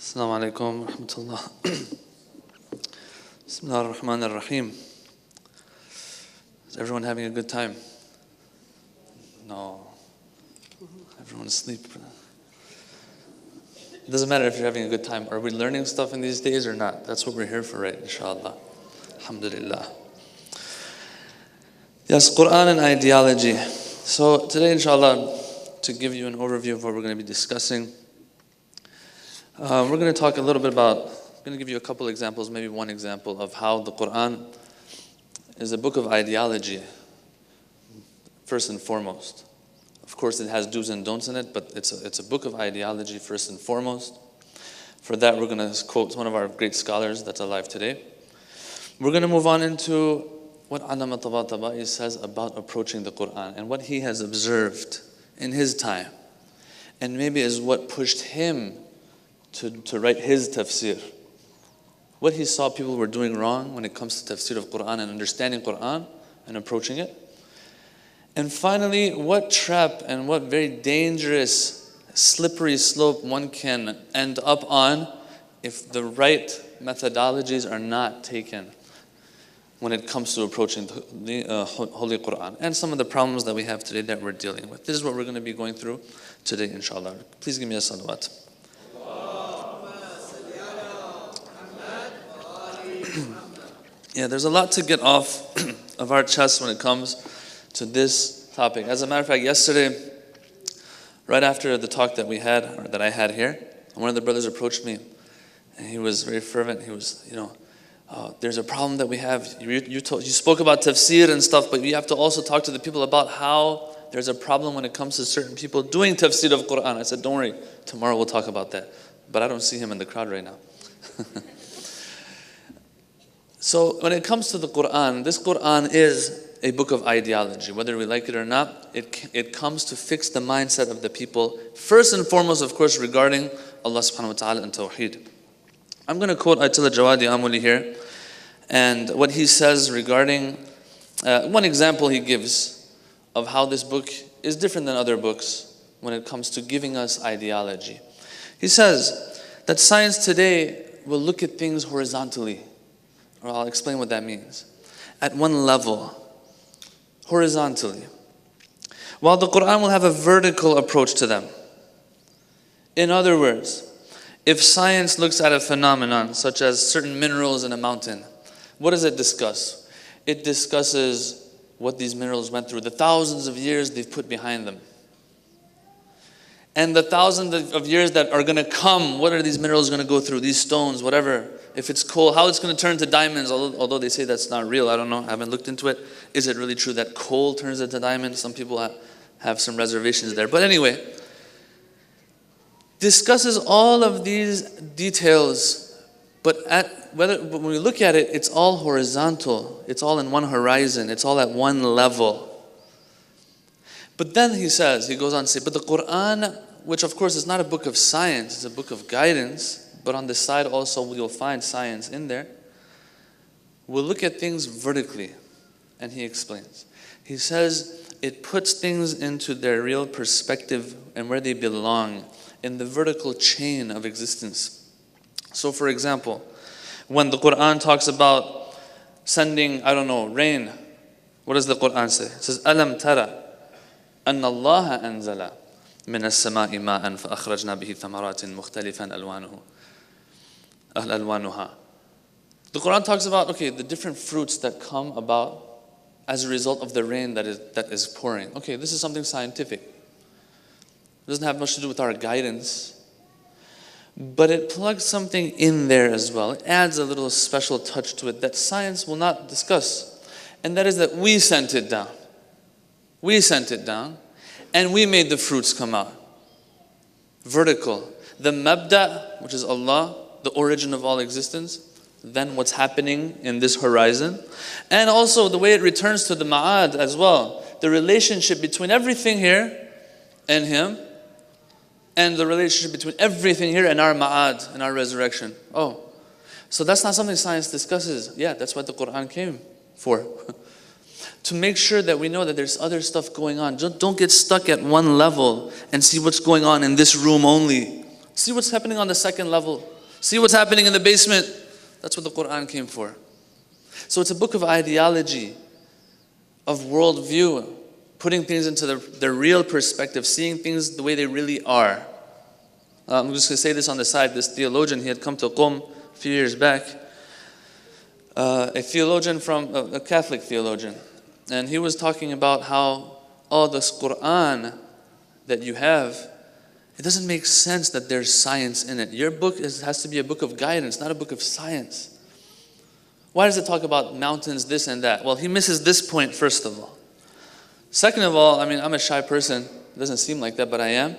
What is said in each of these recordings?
Assalamu alaikum wa rahmatullah. Bismillah ar-Rahman ar-Rahim. Is everyone having a good time? No. Everyone's asleep. It doesn't matter if you're having a good time. Are we learning stuff in these days or not? That's what we're here for, right? Inshallah. Alhamdulillah. Yes, Qur'an and ideology. So today, inshallah, to give you an overview of what we're going to be discussing, we're going to talk a little bit about, I'm going to give you a couple examples, maybe one example of how the Qur'an is a book of ideology, first and foremost. Of course, it has do's and don'ts in it, but it's a book of ideology first and foremost. For that, we're going to quote one of our great scholars that's alive today. We're going to move on into what Allama Tabatabai says about approaching the Qur'an and what he has observed in his time, and maybe is what pushed him to write his tafsir. What he saw people were doing wrong when it comes to tafsir of Qur'an and understanding Qur'an and approaching it. And finally, what trap and what very dangerous, slippery slope one can end up on if the right methodologies are not taken when it comes to approaching the Holy Qur'an, and some of the problems that we have today that we're dealing with. This is what we're going to be going through today, inshallah. Please give me a salawat. Yeah, there's a lot to get off of our chest when it comes to this topic. As a matter of fact, yesterday, right after the talk that we had, or that I had here, one of the brothers approached me, and he was very fervent. He was, there's a problem that we have. You spoke about tafsir and stuff, but you have to also talk to the people about how there's a problem when it comes to certain people doing tafsir of Qur'an. I said, don't worry, tomorrow we'll talk about that. But I don't see him in the crowd right now. So when it comes to the Qur'an, this Qur'an is a book of ideology. Whether we like it or not, it comes to fix the mindset of the people. First and foremost, of course, regarding Allah subhanahu wa ta'ala and Tawheed. I'm going to quote Ayatollah Jawadi Amuli here, and what he says regarding, one example he gives of how this book is different than other books when it comes to giving us ideology. He says that science today will look at things horizontally. Or I'll explain what that means. At one level, horizontally. While the Qur'an will have a vertical approach to them. In other words, if science looks at a phenomenon such as certain minerals in a mountain, what does it discuss? It discusses what these minerals went through, the thousands of years they've put behind them. And the thousands of years that are going to come, what are these minerals going to go through? These stones, whatever. If it's coal, how it's going to turn to diamonds, although they say that's not real. I don't know, I haven't looked into it. Is it really true that coal turns into diamonds? Some people have some reservations there. But anyway, discusses all of these details, but when we look at it, it's all horizontal. It's all in one horizon. It's all at one level. But then he goes on to say, but the Qur'an, which of course is not a book of science, it's a book of guidance, but on the side also you'll find science in there, will look at things vertically. And he explains. He says it puts things into their real perspective and where they belong in the vertical chain of existence. So for example, when the Qur'an talks about sending, rain, what does the Qur'an say? It says, أَلَمْ تَرَ أَنَّ اللَّهَ أَنزَلَ مِنَ السَّمَاءِ مَاءً فَأَخْرَجْنَا بِهِ ثَمَرَاتٍ مُخْتَلِفًا أَلْوَانُهَا. The Qur'an talks about, the different fruits that come about as a result of the rain that is pouring. Okay, this is something scientific. It doesn't have much to do with our guidance, but it plugs something in there as well. It adds a little special touch to it that science will not discuss, and that is that we sent it down. We sent it down, and we made the fruits come out. Vertical. The mabda', which is Allah, the origin of all existence, then what's happening in this horizon, and also the way it returns to the ma'ad as well. The relationship between everything here and Him, and the relationship between everything here and our ma'ad, and our resurrection. Oh, so that's not something science discusses. Yeah, that's what the Qur'an came for. To make sure that we know that there's other stuff going on. Don't get stuck at one level and see what's going on in this room only. See what's happening on the second level. See what's happening in the basement? That's what the Qur'an came for. So it's a book of ideology, of worldview, putting things into their real perspective, seeing things the way they really are. I'm just going to say this on the side. This theologian, he had come to Qom a few years back, a theologian from a Catholic theologian, and he was talking about how all this Qur'an that you have, it doesn't make sense that there's science in it. Your book has to be a book of guidance, not a book of science. Why does it talk about mountains, this and that? Well, he misses this point, first of all. Second of all, I mean, I'm a shy person. It doesn't seem like that, but I am.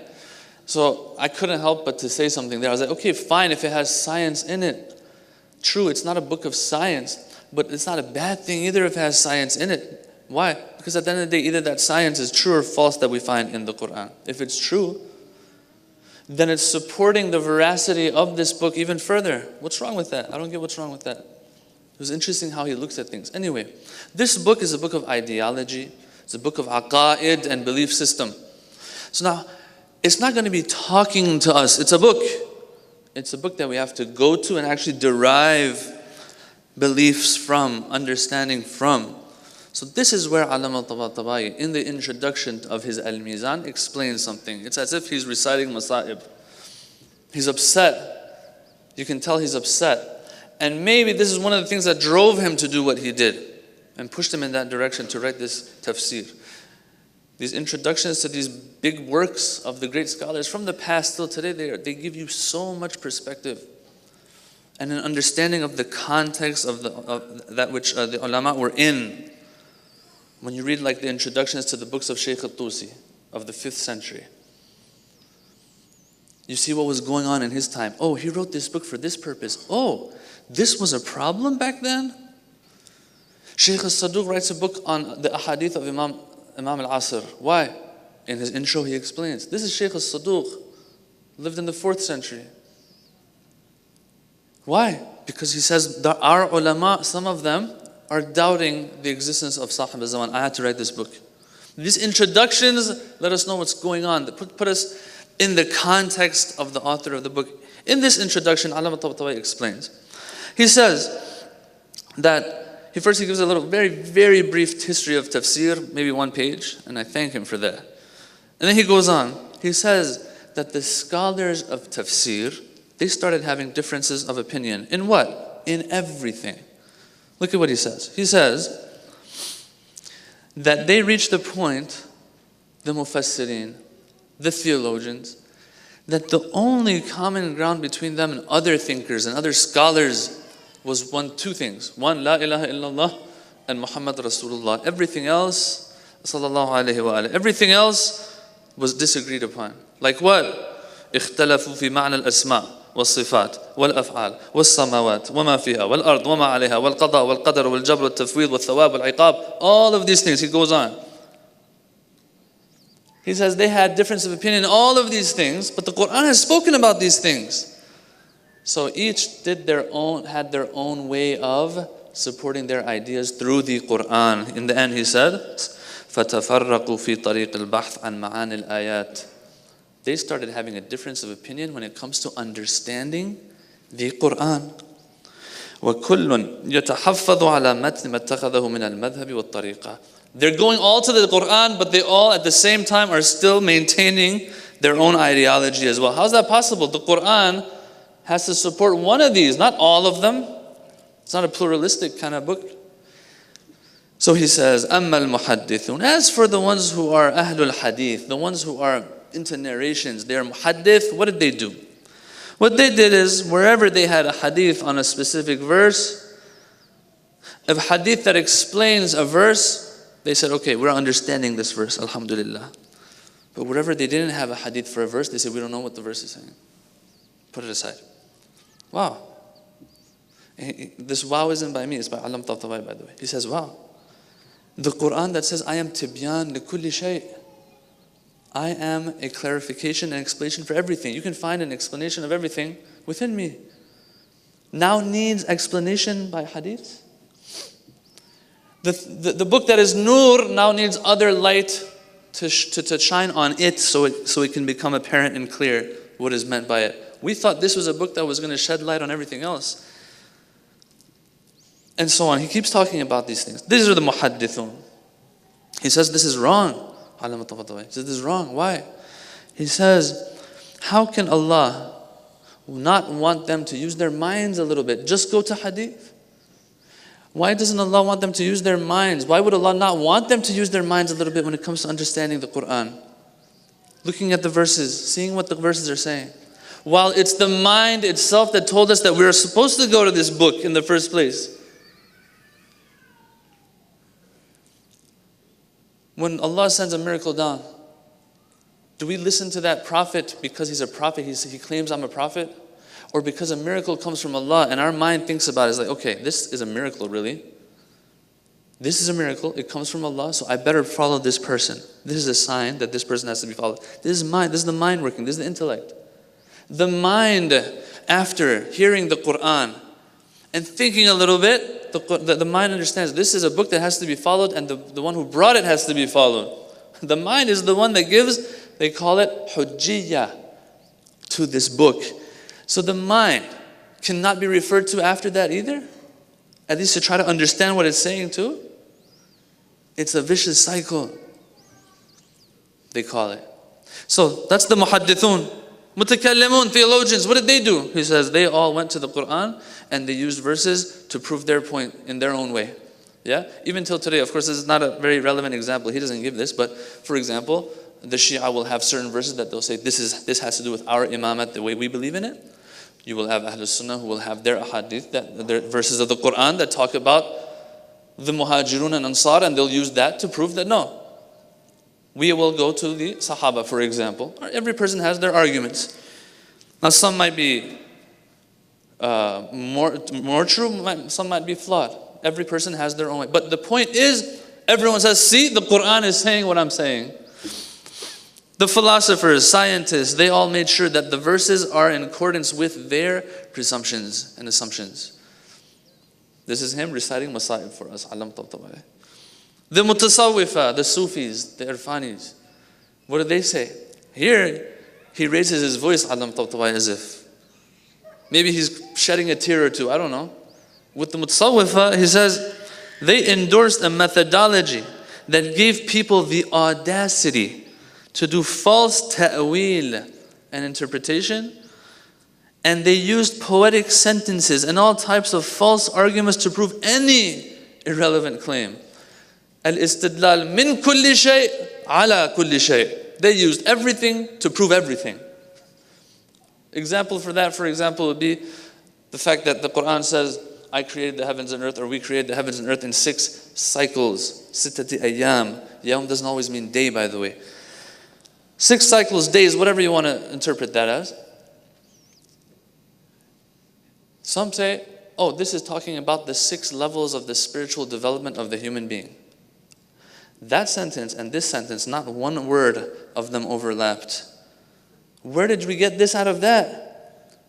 So I couldn't help but to say something there. I was like, okay, fine, if it has science in it. True, it's not a book of science, but it's not a bad thing either if it has science in it. Why? Because at the end of the day, either that science is true or false that we find in the Qur'an. If it's true, then it's supporting the veracity of this book even further. What's wrong with that? I don't get what's wrong with that. It was interesting how he looks at things. Anyway, this book is a book of ideology. It's a book of aqa'id and belief system. So now, it's not going to be talking to us. It's a book. It's a book that we have to go to and actually derive beliefs from, understanding from. So this is where Allama al-Tabatabai, in the introduction of his Al-Mizan, explains something. It's as if he's reciting Masa'ib. He's upset. You can tell he's upset. And maybe this is one of the things that drove him to do what he did and pushed him in that direction to write this tafsir. These introductions to these big works of the great scholars from the past till today, they give you so much perspective and an understanding of the context of that which the ulama were in. When you read like the introductions to the books of Shaykh al-Tusi of the 5th century, you see what was going on in his time. Oh, he wrote this book for this purpose. Oh, this was a problem back then? Shaykh al-Saduq writes a book on the ahadith of Imam al-Asr. Why? In his intro he explains, this is Shaykh al-Saduq, lived in the 4th century. Why? Because he says, our ulama, some of them, are doubting the existence of Sahib al-Zaman. I had to write this book. These introductions let us know what's going on. Put us in the context of the author of the book. In this introduction, Allama al-Tabatabai explains. He says that, he gives a little, very, very brief history of tafsir, maybe 1 page, and I thank him for that. And then he goes on. He says that the scholars of tafsir, they started having differences of opinion. In what? In everything. Look at what he says. He says that they reached the point, the mufassirin, the theologians, that the only common ground between them and other thinkers and other scholars was two things. One, La ilaha illallah, and Muhammad Rasulullah. Everything else, sallallahu alayhi wa alayhi, everything else was disagreed upon. Like what? اختلفوا في معنى الأسماء والصفات والأفعال والسماوات وما فيها والأرض وما عليها والقضاء والقدر والجبر والتفويض والثواب والعقاب. All of these things, he goes on. He says they had difference of opinion in all of these things, but the Qur'an has spoken about these things. So each had their own way of supporting their ideas through the Qur'an. In the end, he said, فَتَفَرَّقُوا فِي طَرِيقِ الْبَحْثِ عَنْ مَعَانِ الْآيَاتِ. They started having a difference of opinion when it comes to understanding the Qur'an. وَكُلٌّ يَتَحَفَّظُ عَلَى مَتْنِ مَا اتَّخَذَهُ مِنَ الْمَذْهَبِ وَالطَّرِيقَةِ. They're going all to the Qur'an, but they all at the same time are still maintaining their own ideology as well. How's that possible? The Qur'an has to support one of these, not all of them. It's not a pluralistic kind of book. So he says, أَمَّا الْمُحَدِّثُونَ. As for the ones who are Ahlul Hadith, the ones who are into narrations, they are muhaddith. What did they do? What they did is, wherever they had a hadith on a specific verse, a hadith that explains a verse, they said, okay, we're understanding this verse, alhamdulillah. But wherever they didn't have a hadith for a verse, they said, we don't know what the verse is saying. Put it aside. Wow. This wow isn't by me, it's by Allama al-Tabatabai, by the way. He says, wow. The Qur'an that says, I am tibyan li kulli shay'. I am a clarification and explanation for everything. You can find an explanation of everything within me. Now needs explanation by hadith. The book that is nur now needs other light to shine on it so it can become apparent and clear what is meant by it. We thought this was a book that was going to shed light on everything else. And so on. He keeps talking about these things. These are the muhaddithun. He says this is wrong. He says this is wrong. Why? He says, how can Allah not want them to use their minds a little bit? Just go to hadith. Why doesn't Allah want them to use their minds? Why would Allah not want them to use their minds a little bit when it comes to understanding the Qur'an? Looking at the verses, seeing what the verses are saying. While it's the mind itself that told us that we are supposed to go to this book in the first place. When Allah sends a miracle down, do we listen to that prophet because he's a prophet, he claims I'm a prophet? Or because a miracle comes from Allah and our mind thinks about it, it's like, okay, this is a miracle really. This is a miracle, it comes from Allah, so I better follow this person. This is a sign that this person has to be followed. This is mind, this is the mind working, this is the intellect. The mind, after hearing the Qur'an and thinking a little bit, the mind understands this is a book that has to be followed and the one who brought it has to be followed. The mind is the one that gives, they call it hujjiyah to this book. So the mind cannot be referred to after that either? At least to try to understand what it's saying too? It's a vicious cycle, they call it. So that's the muhaddithun. Mutakallimun, theologians, what did they do? He says they all went to the Qur'an and they used verses to prove their point in their own way. Yeah? Even till today, of course, this is not a very relevant example. He doesn't give this, but for example, the Shia will have certain verses that they'll say, this has to do with our imamat, the way we believe in it. You will have Ahlul Sunnah who will have their ahadith, their verses of the Qur'an that talk about the Muhajirun and Ansar, and they'll use that to prove that no. We will go to the Sahaba, for example. Every person has their arguments. Now some might be more true, some might be flawed. Every person has their own way. But the point is, everyone says, see, the Qur'an is saying what I'm saying. The philosophers, scientists, they all made sure that the verses are in accordance with their presumptions and assumptions. This is him reciting Masaib for us. The Mutasawwifa, the Sufis, the Irfanis, what do they say? Here, he raises his voice as if maybe he's shedding a tear or two, I don't know. With the Mutasawwifa, he says, they endorsed a methodology that gave people the audacity to do false ta'wil and interpretation, and they used poetic sentences and all types of false arguments to prove any irrelevant claim. Al-istidlal min kulli shay ala kulli shay. They used everything to prove everything. Example for that, for example, would be the fact that the Qur'an says, I created the heavens and earth, or we created the heavens and earth in 6 cycles. Sittati ayyam. Yawm doesn't always mean day, by the way. 6 cycles, days, whatever you want to interpret that as. Some say, oh, this is talking about the 6 levels of the spiritual development of the human being. That sentence and this sentence, not one word of them overlapped. Where did we get this out of that?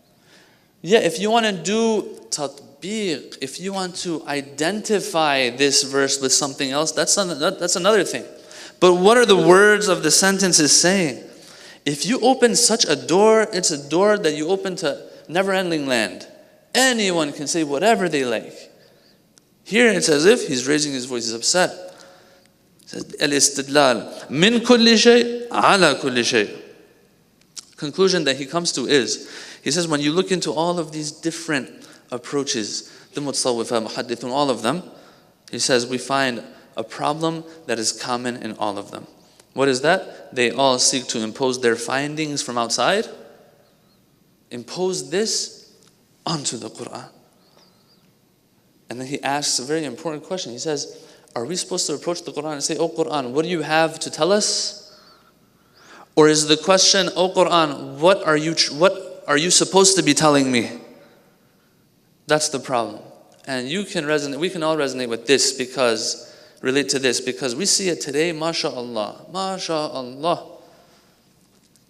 Yeah, if you want to do tatbiq, if you want to identify this verse with something else, that's another thing. But what are the words of the sentences saying? If you open such a door, it's a door that you open to never-ending land. Anyone can say whatever they like. Here it's as if he's raising his voice, he's upset. It says, Al-istidlal min kulli shay ala kulli shay. Conclusion that he comes to is, he says, when you look into all of these different approaches, the mutasawwifa, muhaddithun, all of them, he says, we find a problem that is common in all of them. What is that? They all seek to impose their findings from outside, impose this onto the Qur'an. And then he asks a very important question. He says, are we supposed to approach the Qur'an and say, oh Qur'an, what do you have to tell us? Or is the question, oh Qur'an, what are you supposed to be telling me? That's the problem. And we can all resonate with this relate to this, because we see it today, mashallah.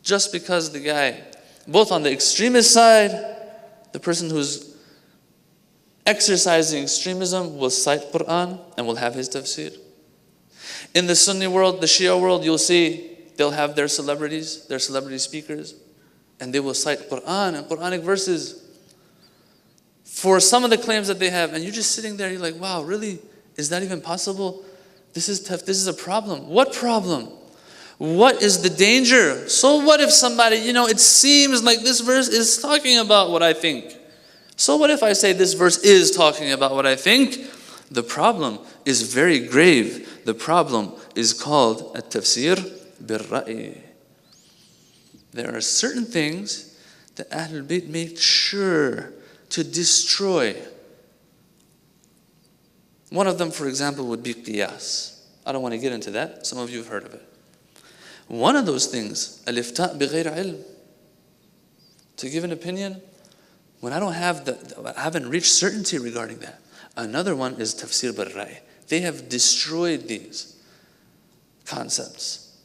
Just because the guy, both on the extremist side, the person who's exercising extremism will cite Qur'an and will have his tafsir. In the Sunni world, the Shia world, you'll see they'll have their celebrity speakers. And they will cite Qur'an and Quranic verses for some of the claims that they have. And you're just sitting there, you're like, wow, really? Is that even possible? This is tough. This is a problem. What problem? What is the danger? So what if somebody, it seems like this verse is talking about what I think. So what if I say this verse is talking about what I think? The problem is very grave. The problem is called at-tafsir bil-ra'i. There are certain things that Ahlul Bayt made sure to destroy. One of them, for example, would be qiyas. I don't want to get into that. Some of you have heard of it. One of those things, al-ifta' bighayr ilm. To give an opinion when I haven't reached certainty regarding that. Another one is tafsir bil-ra'i. They have destroyed these concepts.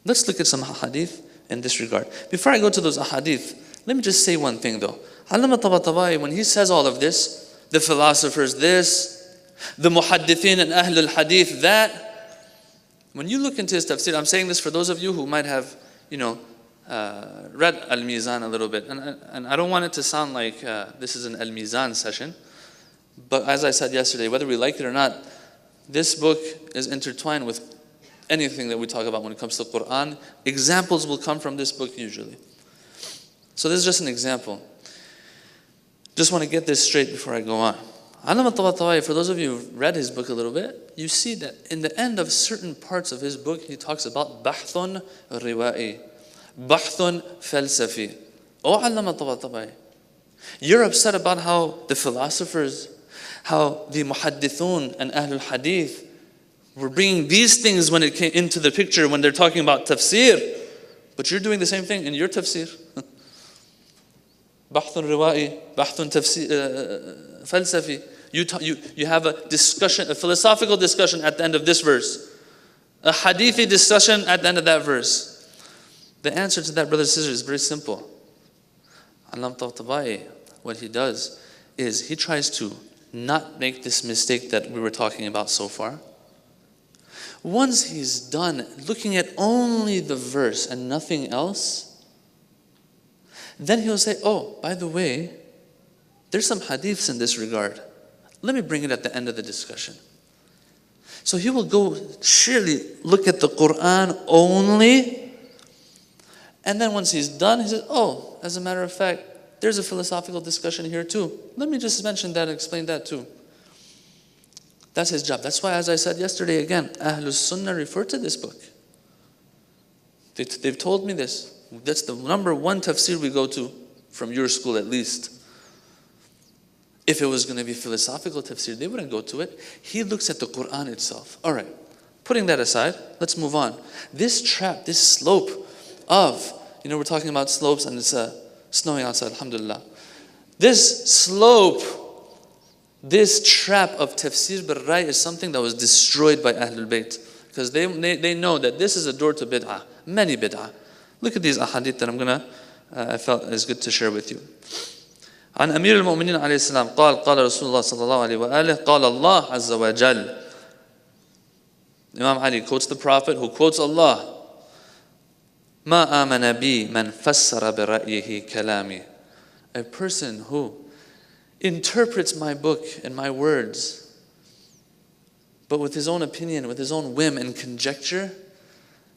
Let's look at some ahadith in this regard. Before I go to those ahadith, let me just say one thing though. Allama Tabatabai, when he says all of this, the philosophers this, the muhaddithin and ahlul hadith that, when you look into his tafsir, I'm saying this for those of you who might have, read Al-Mizan a little bit, and I don't want it to sound like this is an Al-Mizan session, but as I said yesterday, whether we like it or not, this book is intertwined with anything that we talk about when it comes to Qur'an. Examples will come from this book usually. So this is just an example. Just want to get this straight before I go on. Allama Tabatabai, for those of you who've read his book a little bit, you see that in the end of certain parts of his book, he talks about bahthun riwa'i, bahthun falsafi. Oh Allama Tabatabai, you're upset about how the philosophers, how the muhaddithun and ahlul hadith were bringing these things when it came into the picture when they're talking about tafsir, but you're doing the same thing in your tafsir. Bahthun riwa'i, bahthun falsafi. You have a discussion, a philosophical discussion at the end of this verse, a hadithi discussion at the end of that verse. The answer to that, brothers and sisters, is very simple. Allama Tabatabai, what he does is he tries to not make this mistake that we were talking about so far. Once he's done looking at only the verse and nothing else, then he'll say, oh, by the way, there's some hadiths in this regard. Let me bring it at the end of the discussion. So he will go surely look at the Qur'an only, and then once he's done, he says, oh, as a matter of fact, there's a philosophical discussion here too. Let me just mention that and explain that too. That's his job. That's why, as I said yesterday again, Ahlus Sunnah refer to this book. They've told me this. That's the number one tafsir we go to from your school at least. If it was going to be philosophical tafsir, they wouldn't go to it. He looks at the Qur'an itself. All right, putting that aside, let's move on. This trap, this slope of, we're talking about slopes and it's snowing outside, alhamdulillah. This slope, this trap of tafsir bil-ra'i is something that was destroyed by Ahlul Bayt. Because they know that this is a door to bid'ah, many bid'ah. Look at these ahadith that I felt is good to share with you. عن أمير المؤمنين عليه السلام قال رسول الله صلى الله عليه وآله قال الله عز وجل. Imam Ali quotes the Prophet who quotes Allah. ما آمن بي من فسر برأيه كلامي. A person who interprets my book and my words, but with his own opinion, with his own whim and conjecture,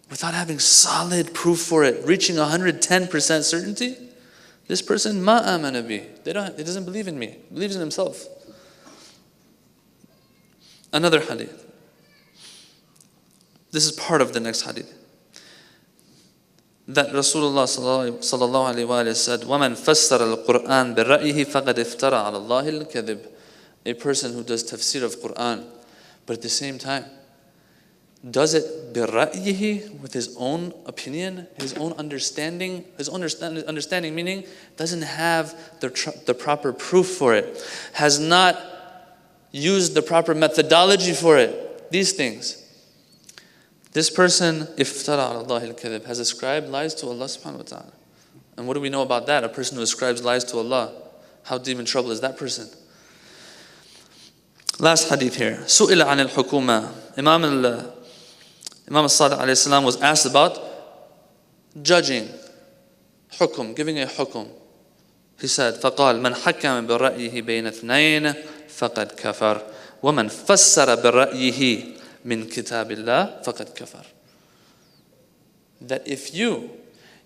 without having solid proof for it, reaching 110% certainty, this person, ma amana bi. He doesn't believe in me. He believes in himself. Another hadith. This is part of the next hadith. That Rasulullah sallallahu alaihi wasallam said, وَمَنْ فَسَّرَ الْقُرْآنَ بِرَأْيِهِ فَقَدْ اِفْتَرَى عَلَى اللَّهِ الْكَذِبِ. A person who does tafsir of Qur'an, but at the same time, does it bira'yihi, with his own opinion, his own understanding, understanding meaning doesn't have the proper proof for it, has not used the proper methodology for it, these things. This person, iftara ala Allah al-kadhib, has ascribed lies to Allah subhanahu wa ta'ala. And what do we know about that? A person who ascribes lies to Allah, how deep in trouble is that person? Last hadith here. Su'ila an al-hukuma. Imam al-Sadiq alayhi salam was asked about judging. hukum, giving a hukum. He said, فَقَالْ مَنْ حَكَّمَ بِرَأْيِهِ بَيْنَ اثْنَيْنِ فَقَدْ كَفَرْ وَمَنْ فَسَّرَ بِرَأْيِهِ مِنْ كِتَابِ اللَّهِ فَقَدْ كَفَرْ. That if you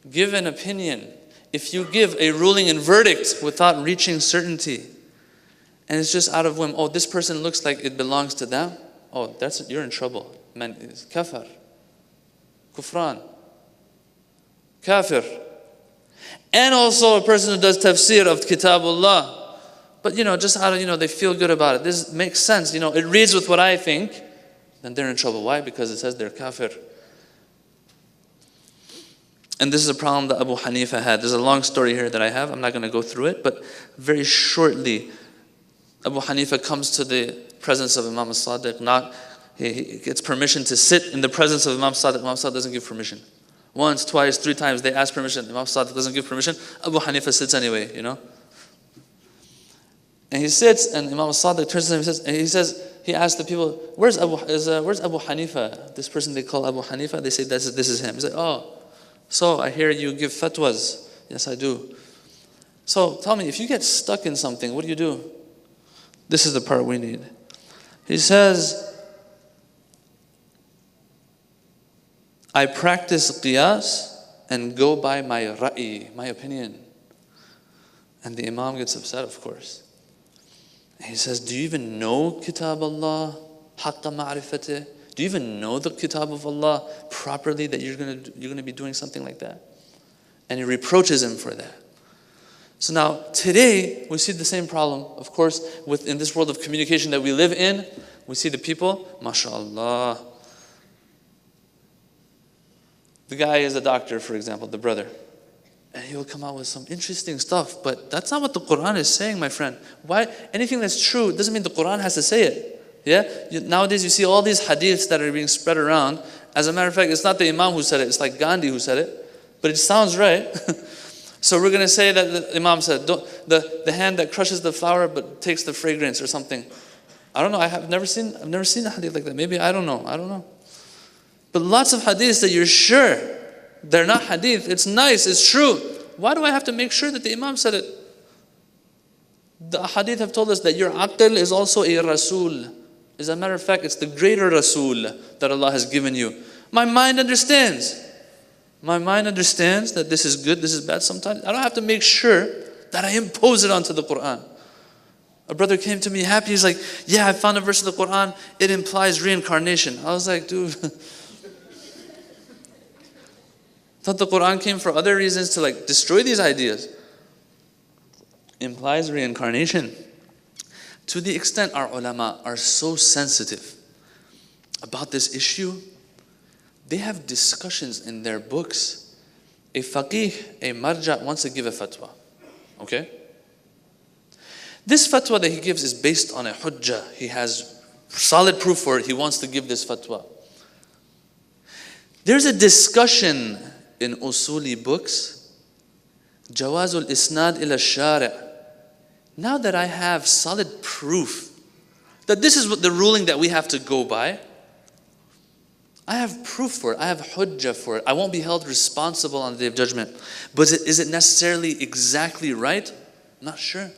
give an opinion, if you give a ruling and verdict without reaching certainty, and it's just out of whim, oh, this person looks like it belongs to them, oh, you're in trouble. Man, it's kafar, kufran, kafir. And also a person who does tafsir of Kitabullah, but just out of, they feel good about it. This makes sense, it reads with what I think, then they're in trouble. Why? Because it says they're kafir. And this is a problem that Abu Hanifa had. There's a long story here that I have. I'm not going to go through it, but very shortly, Abu Hanifa comes to the presence of Imam al-Sadiq. He gets permission to sit in the presence of Imam al-Sadiq. Imam al-Sadiq doesn't give permission. Once, twice, 3 times, they ask permission. Imam al-Sadiq doesn't give permission. Abu Hanifa sits anyway, And he sits, and Imam al-Sadiq turns to him, he asks the people, where's Abu Hanifa? This person they call Abu Hanifa, they say, this is him. He's like, oh, so I hear you give fatwas. Yes, I do. So tell me, if you get stuck in something, what do? This is the part we need. He says, I practice qiyas and go by my ra'i, my opinion. And the Imam gets upset, of course. And he says, do you even know Kitab Allah, haqqa ma'rifatih? Do you even know the Kitab of Allah properly, that you're going to be doing something like that? And he reproaches him for that. So now, today, we see the same problem. Of course, in this world of communication that we live in, we see the people, mashallah. The guy is a doctor, for example, the brother. And he will come out with some interesting stuff, but that's not what the Qur'an is saying, my friend. Why? Anything that's true doesn't mean the Qur'an has to say it. Yeah? Nowadays, you see all these hadiths that are being spread around. As a matter of fact, it's not the Imam who said it, it's like Gandhi who said it. But it sounds right. So we're going to say that the Imam said, the hand that crushes the flower but takes the fragrance or something. I don't know, I've never seen a hadith like that. Maybe, I don't know. But lots of hadiths that you're sure they're not hadith. It's nice, it's true. Why do I have to make sure that the Imam said it? The hadith have told us that your aql is also a rasul. As a matter of fact, it's the greater rasul that Allah has given you. My mind understands. My mind understands that this is good, this is bad sometimes. I don't have to make sure that I impose it onto the Qur'an. A brother came to me happy, he's like, yeah, I found a verse in the Qur'an, it implies reincarnation. I was like, dude, thought the Qur'an came for other reasons to destroy these ideas. Implies reincarnation. To the extent our ulama are so sensitive about this issue, they have discussions in their books. A faqih, a marja wants to give a fatwa. Okay? This fatwa that he gives is based on a hujjah. He has solid proof for it. He wants to give this fatwa. There's a discussion in usuli books, jawazul isnad ila shari'. Now that I have solid proof that this is what the ruling that we have to go by, I have proof for it. I have hujjah for it. I won't be held responsible on the Day of Judgment. But is it necessarily exactly right? Not sure.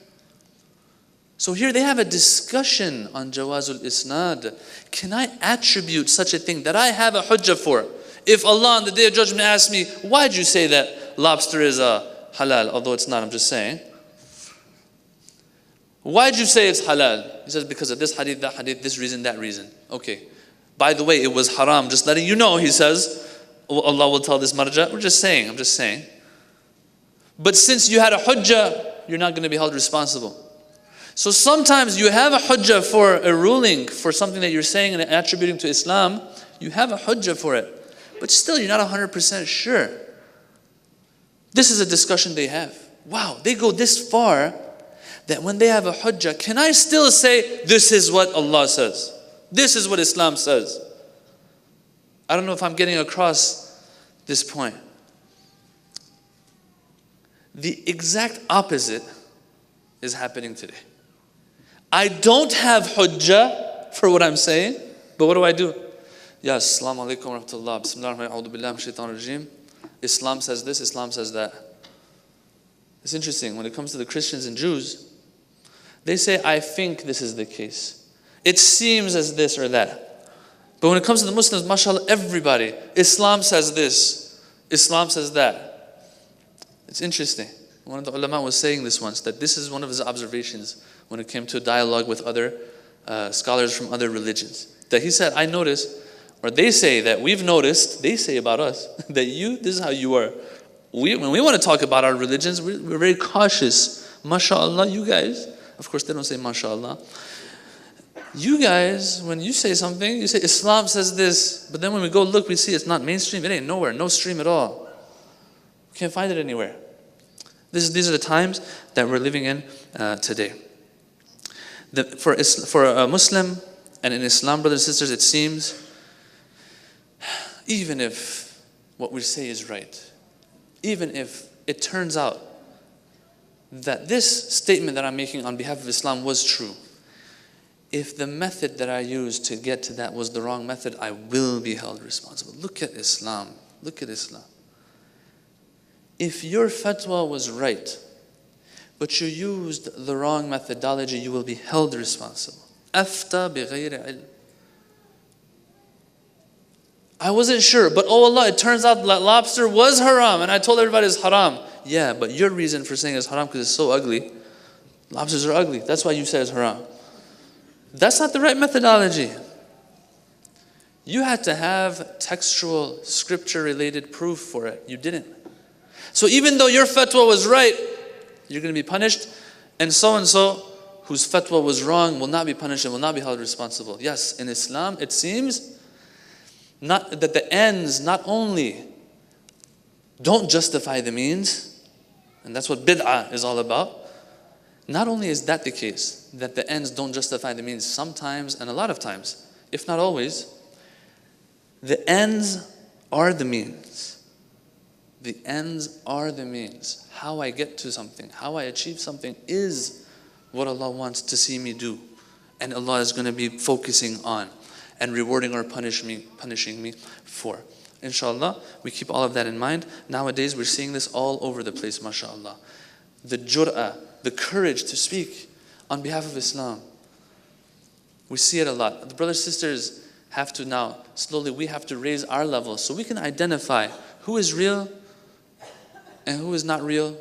So here they have a discussion on jawazul isnad. Can I attribute such a thing that I have a hujjah for? If Allah on the Day of Judgment asks me, why did you say that lobster is halal? Although it's not, I'm just saying. Why did you say it's halal? He says, because of this hadith, that hadith, this reason, that reason. Okay. By the way, it was haram. Just letting you know, he says, Allah will tell this marja. I'm just saying. But since you had a hujjah, you're not going to be held responsible. So sometimes you have a hujjah for a ruling, for something that you're saying and attributing to Islam. You have a hujjah for it. But still, you're not 100% sure. This is a discussion they have. Wow, they go this far that when they have a hujjah, can I still say, this is what Allah says? This is what Islam says? I don't know if I'm getting across this point. The exact opposite is happening today. I don't have hujjah for what I'm saying, but what do? Yes, assalamu alaikum wa rahmatullah. Bismillahir rahmanir rahim. Islam says this, Islam says that. It's interesting, when it comes to the Christians and Jews, they say, I think this is the case. It seems as this or that. But when it comes to the Muslims, mashallah, everybody, Islam says this, Islam says that. It's interesting. One of the ulama was saying this once, that this is one of his observations when it came to dialogue with other scholars from other religions. That he said, I noticed, or they say that we've noticed, they say about us, that this is how you are. When we want to talk about our religions, we're very cautious. MashaAllah, you guys, of course they don't say MashaAllah. You guys, when you say something, you say Islam says this, but then when we go look, we see it's not mainstream, it ain't nowhere, no stream at all. We can't find it anywhere. These are the times that we're living in today. For a Muslim and in Islam, brothers and sisters, it seems, even if what we say is right, even if it turns out that this statement that I'm making on behalf of Islam was true, if the method that I used to get to that was the wrong method, I will be held responsible. Look at Islam. Look at Islam. If your fatwa was right, but you used the wrong methodology, you will be held responsible. أَفْتَى بِغَيْرِ عِلْمٍ. I wasn't sure, but oh Allah, it turns out that lobster was haram, and I told everybody it's haram. Yeah, but your reason for saying it's haram because it's so ugly. Lobsters are ugly. That's why you said it's haram. That's not the right methodology. You had to have textual, scripture-related proof for it. You didn't. So even though your fatwa was right, you're going to be punished, and so whose fatwa was wrong will not be punished and will not be held responsible. Yes, in Islam, it seems not that the ends not only don't justify the means, and that's what bid'ah is all about. Not only is that the case, that the ends don't justify the means, sometimes and a lot of times, if not always, the ends are the means. The ends are the means. How I get to something, how I achieve something is what Allah wants to see me do. And Allah is going to be focusing on and rewarding or punishing me for. Inshallah, we keep all of that in mind. Nowadays, we're seeing this all over the place, mashallah. The jur'ah, the courage to speak on behalf of Islam. We see it a lot. The brothers and sisters have to now, slowly, we have to raise our level so we can identify who is real and who is not real,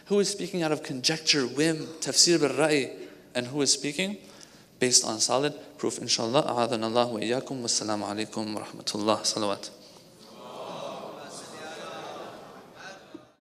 who is speaking out of conjecture, whim, tafsir bil-ra'i, and who is speaking based on solid proof. Inshallah, a'adana Allah wa iyyakum, wassalamu alaikum wa rahmatullah, salawat.